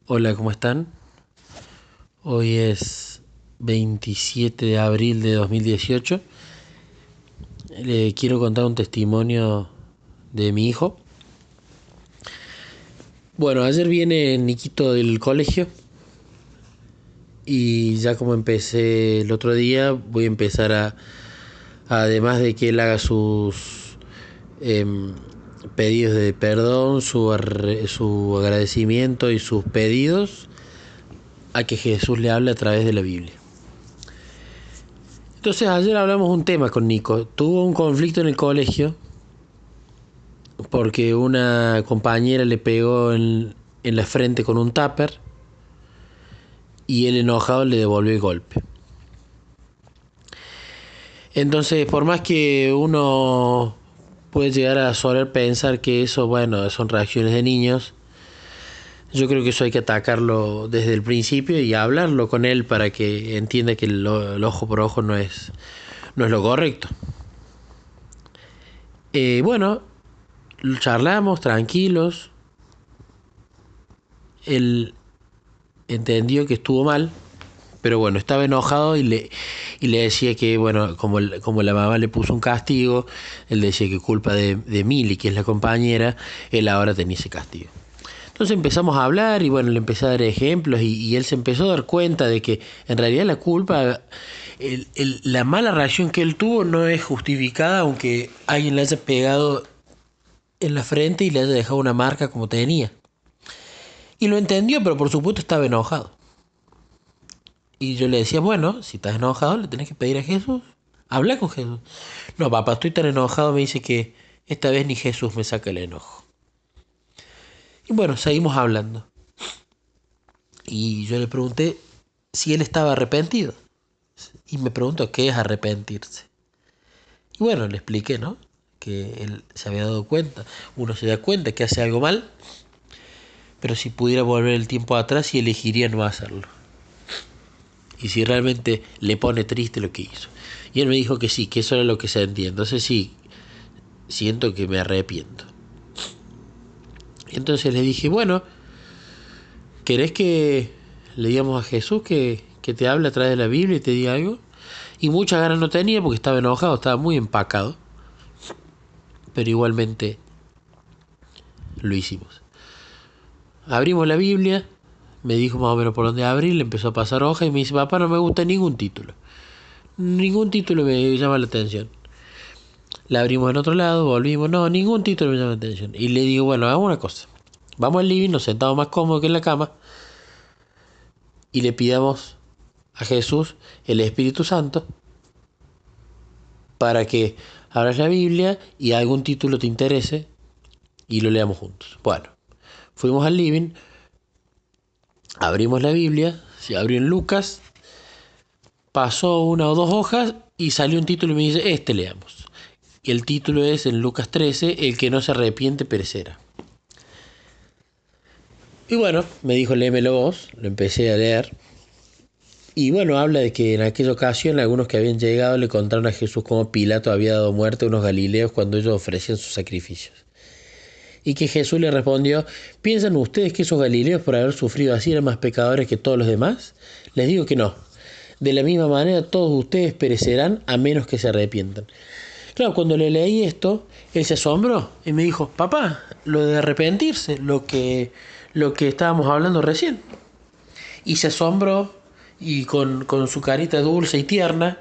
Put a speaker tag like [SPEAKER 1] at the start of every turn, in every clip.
[SPEAKER 1] Hola, ¿cómo están? Hoy es 27 de abril de 2018. Le quiero contar un testimonio de mi hijo. Bueno, ayer viene Niquito del colegio y ya como empecé el otro día, voy a empezar además de que él haga sus pedidos de perdón, su agradecimiento y sus pedidos, a que Jesús le hable a través de la Biblia. Entonces ayer hablamos un tema con Nico. Tuvo un conflicto en el colegio porque una compañera le pegó en la frente con un tupper y él enojado le devolvió el golpe. Entonces, por más que uno puede llegar a soler pensar que eso, bueno, son reacciones de niños, yo creo que eso hay que atacarlo desde el principio y hablarlo con él para que entienda que el ojo por ojo no es lo correcto. Bueno, charlamos tranquilos. Él entendió que estuvo mal, pero bueno, estaba enojado y le decía que, bueno, como la mamá le puso un castigo, él decía que culpa de Mili, que es la compañera, él ahora tenía ese castigo. Entonces empezamos a hablar y bueno, le empecé a dar ejemplos y él se empezó a dar cuenta de que en realidad la culpa, la mala reacción que él tuvo no es justificada, aunque alguien le haya pegado en la frente y le haya dejado una marca como tenía. Y lo entendió, pero por supuesto estaba enojado. Y yo le decía, bueno, si estás enojado, le tenés que pedir a Jesús. Habla con Jesús. No, papá, estoy tan enojado, me dice que esta vez ni Jesús me saca el enojo. Y bueno, seguimos hablando. Y yo le pregunté si él estaba arrepentido. Y me preguntó qué es arrepentirse. Y bueno, le expliqué, ¿no? Que él se había dado cuenta. Uno se da cuenta que hace algo mal, pero si pudiera volver el tiempo atrás, y elegiría no hacerlo. Y si realmente le pone triste lo que hizo. Y él me dijo que sí, que eso era lo que sentía. Entonces sí, siento que me arrepiento. Entonces le dije, bueno, ¿querés que le digamos a Jesús que te hable a través de la Biblia y te diga algo? Y muchas ganas no tenía porque estaba enojado, estaba muy empacado. Pero igualmente lo hicimos. Abrimos la Biblia, me dijo más o menos por dónde abrir, le empezó a pasar hoja y me dice, papá, no me gusta ningún título. Ningún título me llama la atención. La abrimos en otro lado, volvimos, no, ningún título me llama la atención. Y le digo, bueno, hagamos una cosa. Vamos al living, nos sentamos más cómodos que en la cama y le pidamos a Jesús el Espíritu Santo para que abras la Biblia y algún título te interese y lo leamos juntos. Bueno, fuimos al living, abrimos la Biblia, se abrió en Lucas, pasó una o dos hojas y salió un título y me dice, este leamos. Y el título es en Lucas 13, el que no se arrepiente perecerá. Y bueno, me dijo, léemelo vos, lo empecé a leer. Y bueno, habla de que en aquella ocasión algunos que habían llegado le contaron a Jesús cómo Pilato había dado muerte a unos galileos cuando ellos ofrecían sus sacrificios. Y que Jesús le respondió, ¿piensan ustedes que esos galileos por haber sufrido así eran más pecadores que todos los demás? Les digo que no. De la misma manera todos ustedes perecerán a menos que se arrepientan. Claro, cuando le leí esto, él se asombró y me dijo, papá, lo de arrepentirse, lo que estábamos hablando recién. Y se asombró y con su carita dulce y tierna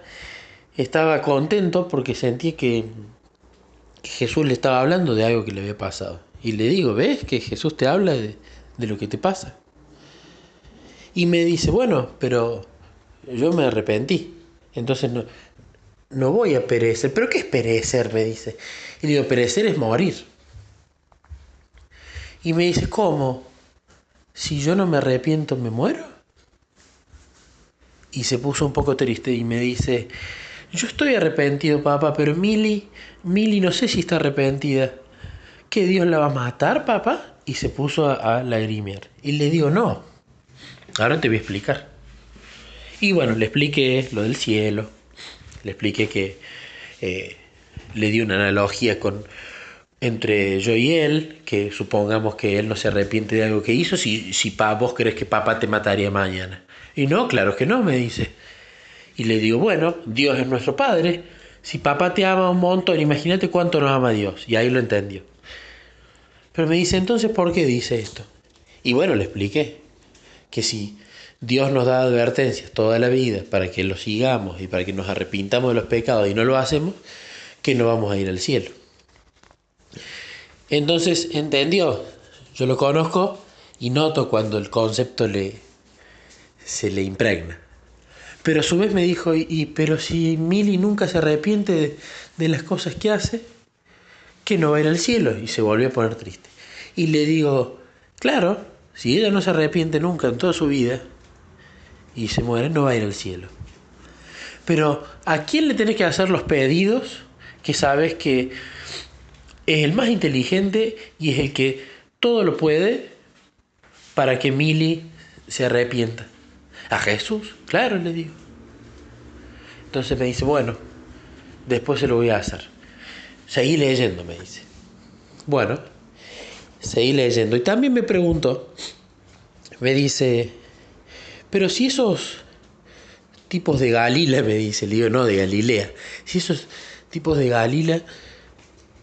[SPEAKER 1] estaba contento porque sentía que Jesús le estaba hablando de algo que le había pasado. Y le digo, ¿ves que Jesús te habla de lo que te pasa? Y me dice, bueno, pero yo me arrepentí. Entonces no voy a perecer. ¿Pero qué es perecer? Me dice. Y digo, perecer es morir. Y me dice, ¿cómo? Si yo no me arrepiento, ¿me muero? Y se puso un poco triste y me dice, yo estoy arrepentido, papá, pero Mili no sé si está arrepentida. ¿Que Dios la va a matar, papá? Y se puso a lagrimear. Y le digo, no, ahora te voy a explicar. Y bueno, le expliqué lo del cielo, le expliqué que eh, le di una analogía entre yo y él, que supongamos que él no se arrepiente de algo que hizo, si vos crees que papá te mataría mañana. Y no, claro que no, me dice. Y le digo, bueno, Dios es nuestro Padre. Si papá te ama un montón, imagínate cuánto nos ama Dios. Y ahí lo entendió. Pero me dice, entonces, ¿por qué dice esto? Y bueno, le expliqué que si Dios nos da advertencias toda la vida para que lo sigamos y para que nos arrepintamos de los pecados y no lo hacemos, que no vamos a ir al cielo. Entonces, entendió. Yo lo conozco y noto cuando el concepto se le impregna. Pero a su vez me dijo, pero si Mili nunca se arrepiente de las cosas que hace, que no va a ir al cielo. Y se volvió a poner triste. Y le digo, claro, si ella no se arrepiente nunca en toda su vida y se muere, no va a ir al cielo. Pero ¿a quién le tenés que hacer los pedidos que sabes que es el más inteligente y es el que todo lo puede para que Mili se arrepienta? A Jesús, claro, le digo. Entonces me dice, bueno, después se lo voy a hacer. Seguí leyendo, me dice. Bueno, seguí leyendo. Y también me preguntó, me dice, pero si esos tipos de Galilea, me dice, le digo, no, de Galilea. Si esos tipos de Galilea,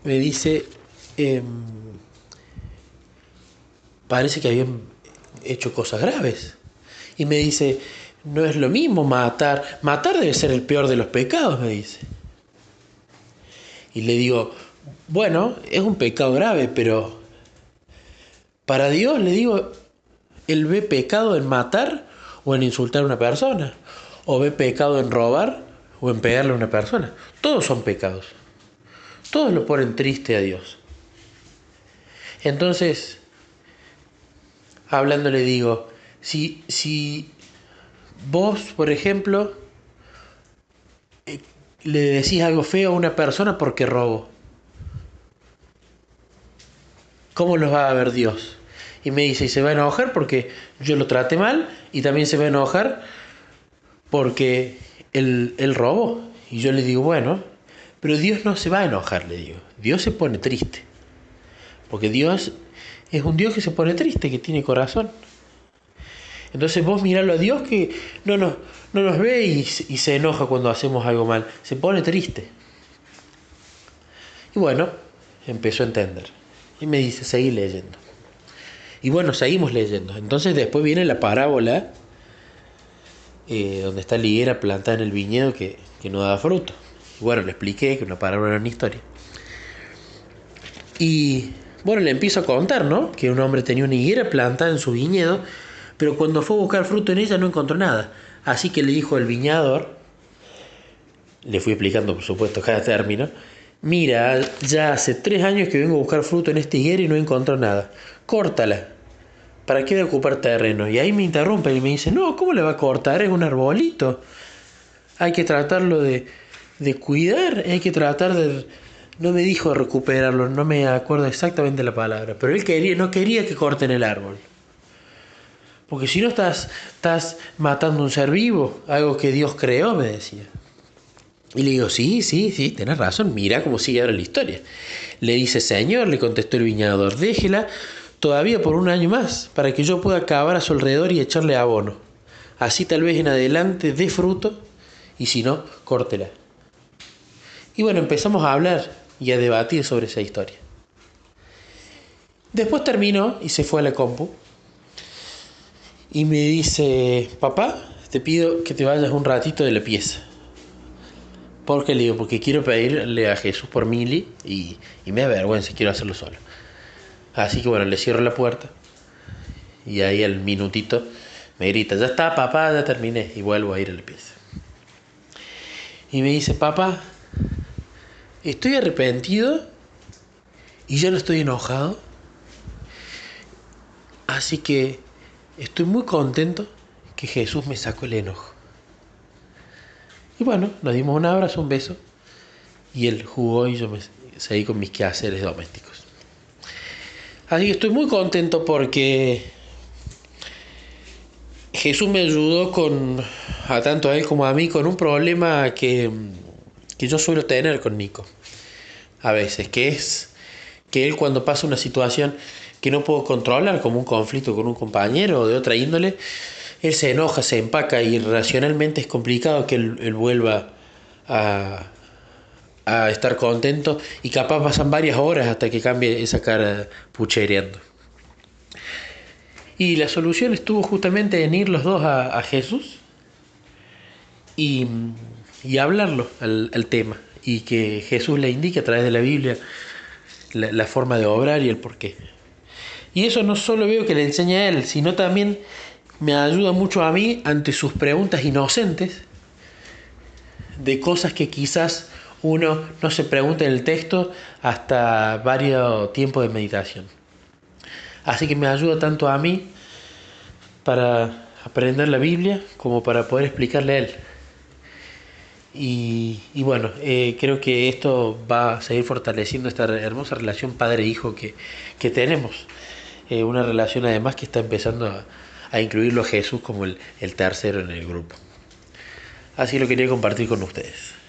[SPEAKER 1] me dice, parece que habían hecho cosas graves. Y me dice, no es lo mismo matar. Matar debe ser el peor de los pecados, me dice. Y le digo, bueno, es un pecado grave, pero para Dios, le digo, Él ve pecado en matar o en insultar a una persona. O ve pecado en robar o en pegarle a una persona. Todos son pecados. Todos lo ponen triste a Dios. Entonces, hablando le digo, si vos, por ejemplo, le decís algo feo a una persona porque robó, ¿cómo los va a ver Dios? Y me dice, y se va a enojar porque yo lo traté mal, y también se va a enojar porque él robó. Y yo le digo, bueno, pero Dios no se va a enojar, le digo. Dios se pone triste. Porque Dios es un Dios que se pone triste, que tiene corazón. Entonces vos miralo a Dios que no nos ve y se enoja cuando hacemos algo mal. Se pone triste. Y bueno, empezó a entender. Y me dice, seguí leyendo. Y bueno, seguimos leyendo. Entonces después viene la parábola donde está la higuera plantada en el viñedo que no da fruto. Y bueno, le expliqué que una parábola era una historia. Y bueno, le empiezo a contar, ¿no? Que un hombre tenía una higuera plantada en su viñedo, pero cuando fue a buscar fruto en ella no encontró nada. Así que le dijo al viñador, le fui explicando por supuesto cada término, mira, ya hace 3 años que vengo a buscar fruto en esta higuera y no encontró nada. Córtala. ¿Para qué de ocupar terreno? Y ahí me interrumpe y me dice, no, ¿cómo le va a cortar? Es un arbolito. Hay que tratarlo de cuidar, hay que tratar de... No me dijo recuperarlo, no me acuerdo exactamente la palabra, pero él no quería que corten el árbol. Porque si no estás matando un ser vivo, algo que Dios creó, me decía. Y le digo, sí, tenés razón, mira cómo sigue ahora la historia. Le dice, Señor, le contestó el viñador, déjela todavía por 1 año más, para que yo pueda cavar a su alrededor y echarle abono. Así tal vez en adelante dé fruto, y si no, córtela. Y bueno, empezamos a hablar y a debatir sobre esa historia. Después terminó y se fue a la compu. Y me dice, papá, te pido que te vayas un ratito de la pieza. ¿Por qué? Le digo, porque quiero pedirle a Jesús por Mili y me da vergüenza, quiero hacerlo solo. Así que bueno, le cierro la puerta y ahí al minutito me grita, ya está papá, ya terminé, y vuelvo a ir a la pieza. Y me dice, papá, estoy arrepentido y ya no estoy enojado, así que estoy muy contento que Jesús me sacó el enojo. Y bueno, nos dimos un abrazo, un beso, y él jugó y yo me seguí con mis quehaceres domésticos. Así que estoy muy contento porque Jesús me ayudó a tanto a él como a mí, con un problema que yo suelo tener con Nico. A veces, que es que él cuando pasa una situación que no puedo controlar, como un conflicto con un compañero o de otra índole, él se enoja, se empaca y racionalmente es complicado que él vuelva a, a estar contento y capaz pasan varias horas hasta que cambie esa cara puchereando. Y la solución estuvo justamente en ir los dos a Jesús y, y hablarlo al tema y que Jesús le indique a través de la Biblia la forma de obrar y el porqué. Y eso no solo veo que le enseña a él, sino también me ayuda mucho a mí ante sus preguntas inocentes de cosas que quizás uno no se pregunta en el texto hasta varios tiempos de meditación. Así que me ayuda tanto a mí para aprender la Biblia como para poder explicarle a él. Y bueno, creo que esto va a seguir fortaleciendo esta hermosa relación padre-hijo que tenemos. Una relación además que está empezando a incluirlo a Jesús como el tercero en el grupo. Así lo quería compartir con ustedes.